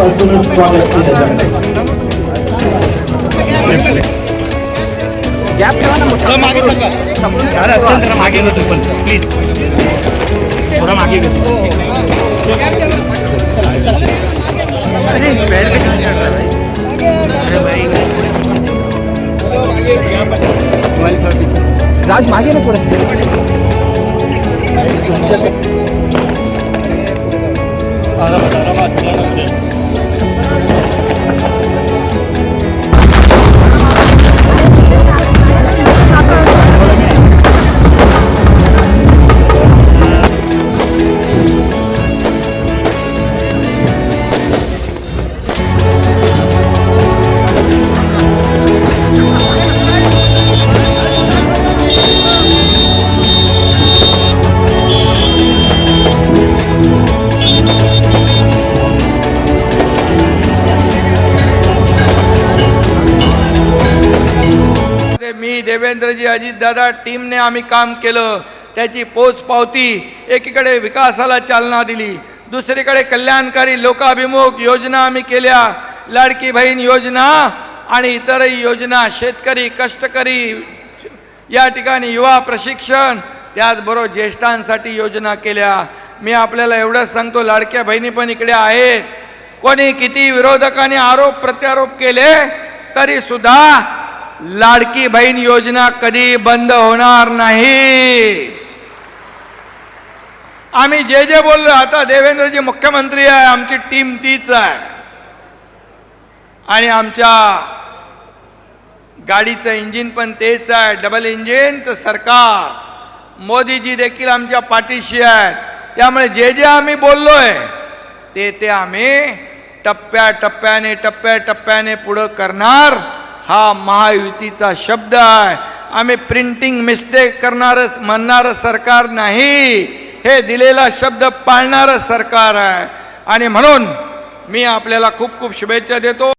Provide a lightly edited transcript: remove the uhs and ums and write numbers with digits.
मनापासूनच स्वागत केलं जातं. थोडं मागे सरका. अरे असेल जरा मागे घेतो पण प्लीज थोडा मागे घेतो. राज मागे ना थोडं. मी देवेंद्रजी अजितदादा टीमने आम्ही काम केलं, त्याची पोच पावती. एकीकडे विकासाला चालना दिली, दुसरीकडे कल्याणकारी लोकाभिमुख योजना आम्ही केल्या, लाडकी बहीण योजना आणि इतरही योजना, शेतकरी कष्टकरी या ठिकाणी युवा प्रशिक्षण, त्याचबरोबर ज्येष्ठांसाठी योजना केल्या. मी आपल्याला एवढंच सांगतो, लाडक्या बहिणी पण इकडे आहेत. कोणी किती विरोधकांनी आरोप प्रत्यारोप केले तरी सुद्धा लाडकी बहीण योजना कधी बंद होणार नाही. आम्ही जे जे बोललो, आता देवेंद्रजी मुख्यमंत्री आहे, आमची टीम तीच आहे आणि आमच्या गाडीचं इंजिन पण तेच आहे, डबल इंजिनचं सरकार. मोदीजी देखील आमच्या पाठीशी आहेत. त्यामुळे जे जे आम्ही बोललोय ते आम्ही टप्प्याटप्प्याने पुढं करणार. हा महायुतीचा शब्द आहे. आम्ही प्रिंटिंग मिस्टेक म्हणणारं सरकार नाही, हे दिलेला शब्द पाळणारं सरकार आहे. आणि म्हणून मी आपल्याला खूप खूप शुभेच्छा देतो.